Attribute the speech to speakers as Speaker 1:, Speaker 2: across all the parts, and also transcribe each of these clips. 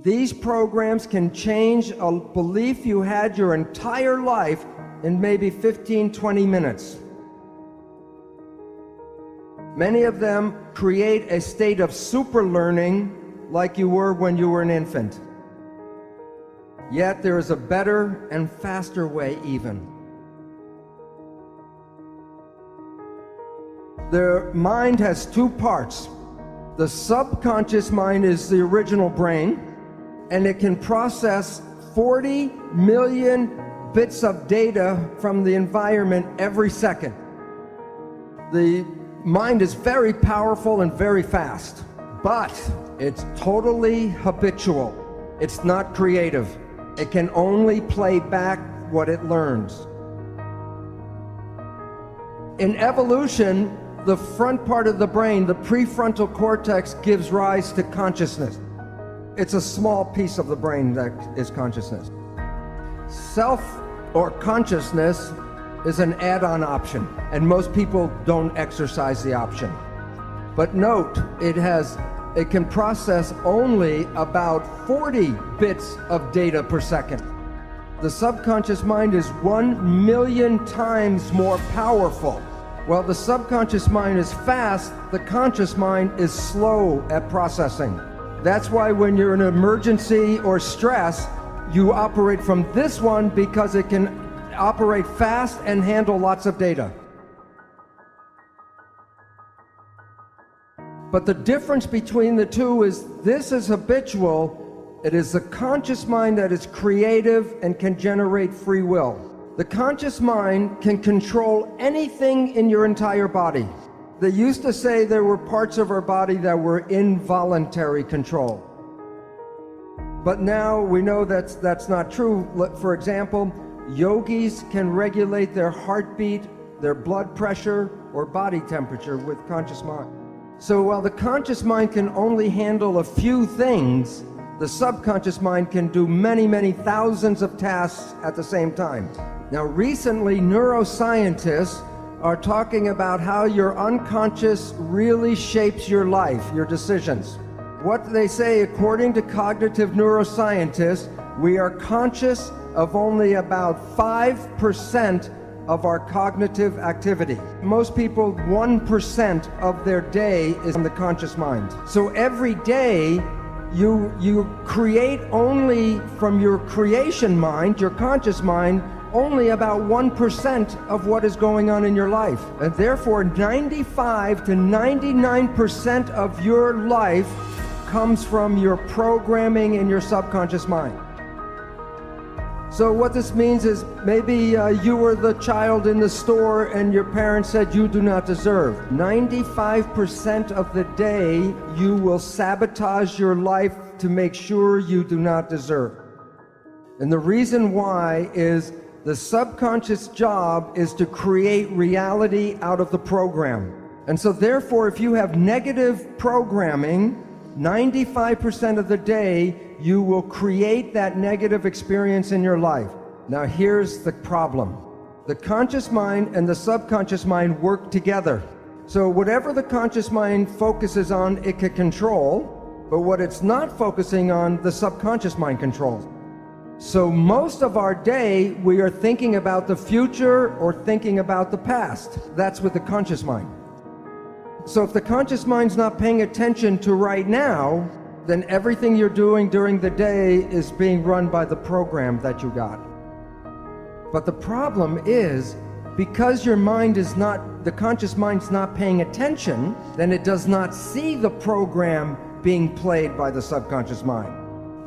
Speaker 1: These programs can change a belief you had your entire life in maybe 15, 20 minutes. Many of them create a state of super learning like you were when you were an infant. Yet there is a better and faster way even. The mind has two parts. The subconscious mind is the original brain, and it can process 40 million bits of data from the environment every second. The mind is very powerful and very fast, but it's totally habitual. It's not creative. It can only play back what it learns. In evolution, the front part of the brain, the prefrontal cortex, gives rise to consciousness. It's a small piece of the brain that is consciousness. Self or consciousness is an add-on option, and most people don't exercise the option. But note, it can process only about 40 bits of data per second. The subconscious mind is 1 million times more powerful. While the subconscious mind is fast, the conscious mind is slow at processing. That's why when you're in an emergency or stress, you operate from this one, because it can operate fast and handle lots of data. But the difference between the two is this is habitual. It is the conscious mind that is creative and can generate free will. The conscious mind can control anything in your entire body. They used to say there were parts of our body that were involuntary control. But now we know that's not true. For example, yogis can regulate their heartbeat, their blood pressure, or body temperature with conscious mind. So while the conscious mind can only handle a few things, the subconscious mind can do many, many thousands of tasks at the same time. Now, recently, neuroscientists are talking about how your unconscious really shapes your life, your decisions. What they say, according to cognitive neuroscientists, we are conscious of only about 5% of our cognitive activity. Most people, 1% of their day is in the conscious mind. So every day, you create only from your creation mind, your conscious mind, only about 1% of what is going on in your life. And therefore, 95 to 99% of your life comes from your programming in your subconscious mind. So what this means is maybe you were the child in the store and your parents said you do not deserve. 95% of the day you will sabotage your life to make sure you do not deserve. And the reason why is the subconscious job is to create reality out of the program. And so therefore, if you have negative programming, 95% of the day, you will create that negative experience in your life. Now here's the problem. The conscious mind and the subconscious mind work together. So whatever the conscious mind focuses on, it can control, but what it's not focusing on, the subconscious mind controls. So most of our day, we are thinking about the future or thinking about the past. That's with the conscious mind. So if the conscious mind's not paying attention to right now, then everything you're doing during the day is being run by the program that you got. But the problem is, because your mind is not, the conscious mind's not paying attention, then it does not see the program being played by the subconscious mind.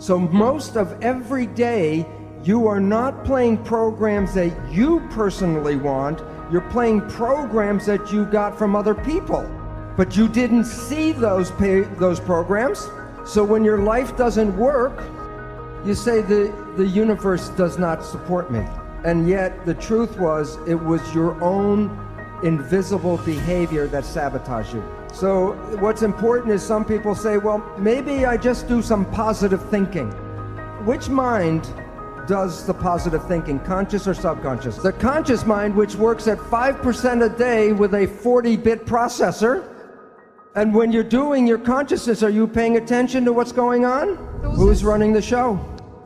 Speaker 1: So most of every day, you are not playing programs that you personally want, you're playing programs that you got from other people. But you didn't see those programs, so when your life doesn't work, you say the universe does not support me. And yet the truth was, it was your own invisible behavior that sabotaged you. So what's important is some people say, well, maybe I just do some positive thinking. Which mind does the positive thinking, conscious or subconscious? The conscious mind, which works at 5% a day with a 40-bit processor, And when you're doing your consciousness, are you paying attention to what's going on? Who's running the show?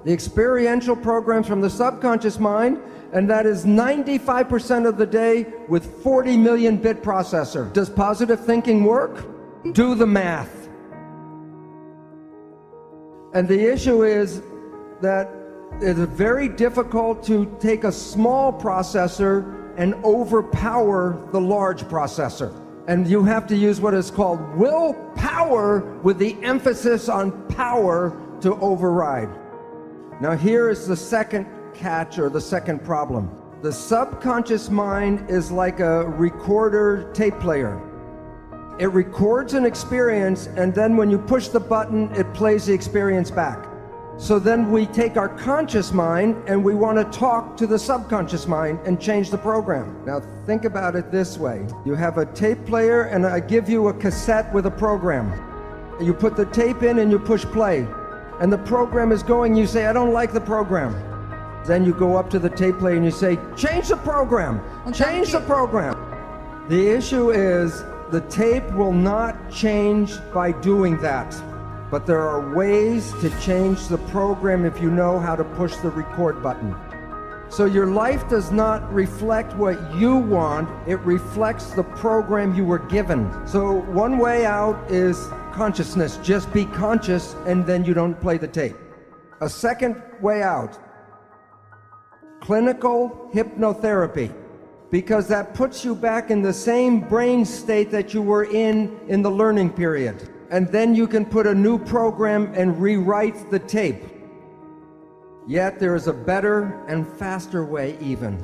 Speaker 1: The experiential programs from the subconscious mind, and that is 95% of the day with 40 million bit processor. Does positive thinking work? Do the math. And the issue is that it is very difficult to take a small processor and overpower the large processor. And you have to use what is called willpower with the emphasis on power to override. Now here is the second catch, or the second problem. The subconscious mind is like a recorder tape player. It records an experience, and then when you push the button, it plays the experience back. So then we take our conscious mind and we want to talk to the subconscious mind and change the program. Now think about it this way. You have a tape player and I give you a cassette with a program. You put the tape in and you push play. And the program is going, you say, I don't like the program. Then you go up to the tape player and you say, change the program, change the program. The issue is the tape will not change by doing that. But there are ways to change the program if you know how to push the record button. So your life does not reflect what you want, it reflects the program you were given. So one way out is consciousness. Just be conscious and then you don't play the tape. A second way out, clinical hypnotherapy, because that puts you back in the same brain state that you were in the learning period. And then you can put a new program and rewrite the tape. Yet there is a better and faster way even.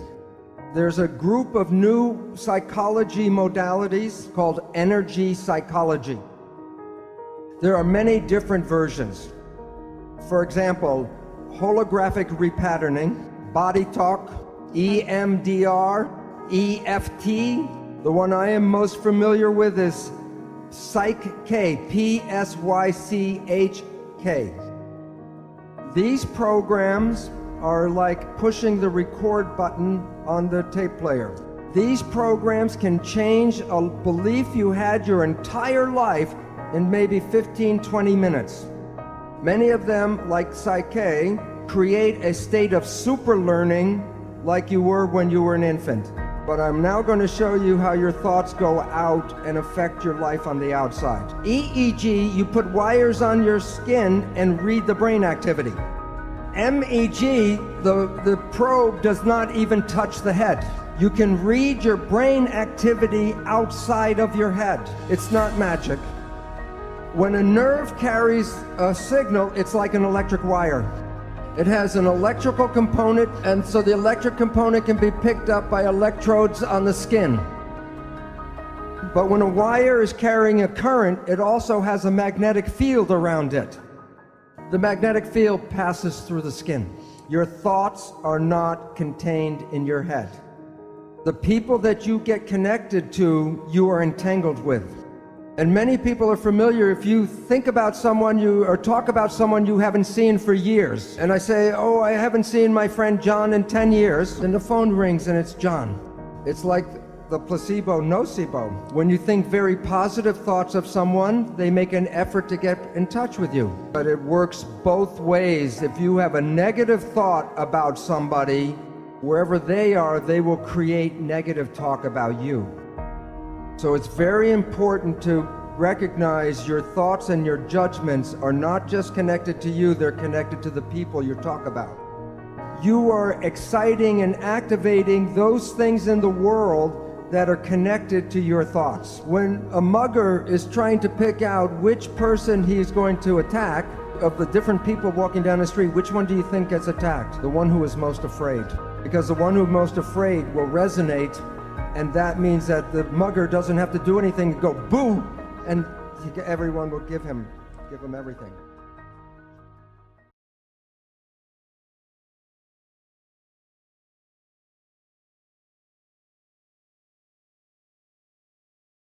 Speaker 1: There's a group of new psychology modalities called energy psychology. There are many different versions. For example, holographic repatterning, body talk, EMDR, EFT. The one I am most familiar with is Psych-K, P-S-Y-C-H-K. These programs are like pushing the record button on the tape player. These programs can change a belief you had your entire life in maybe 15-20 minutes. Many of them, like Psych-K, create a state of super learning like you were when you were an infant. But I'm now going to show you how your thoughts go out and affect your life on the outside. EEG, you put wires on your skin and read the brain activity. MEG, the probe does not even touch the head. You can read your brain activity outside of your head. It's not magic. When a nerve carries a signal, it's like an electric wire. It has an electrical component, and so the electric component can be picked up by electrodes on the skin. But when a wire is carrying a current, it also has a magnetic field around it. The magnetic field passes through the skin. Your thoughts are not contained in your head. The people that you get connected to, you are entangled with. And many people are familiar, if you think about someone or talk about someone you haven't seen for years, and I say, oh, I haven't seen my friend John in 10 years, and the phone rings and it's John. It's like the placebo, nocebo. When you think very positive thoughts of someone, they make an effort to get in touch with you. But it works both ways. If you have a negative thought about somebody, wherever they are, they will create negative talk about you. So it's very important to recognize your thoughts and your judgments are not just connected to you, they're connected to the people you talk about. You are exciting and activating those things in the world that are connected to your thoughts. When a mugger is trying to pick out which person he's going to attack, of the different people walking down the street, which one do you think gets attacked? The one who is most afraid. Because the one who's most afraid will resonate, and that means that the mugger doesn't have to do anything, go boo, and everyone will give him everything.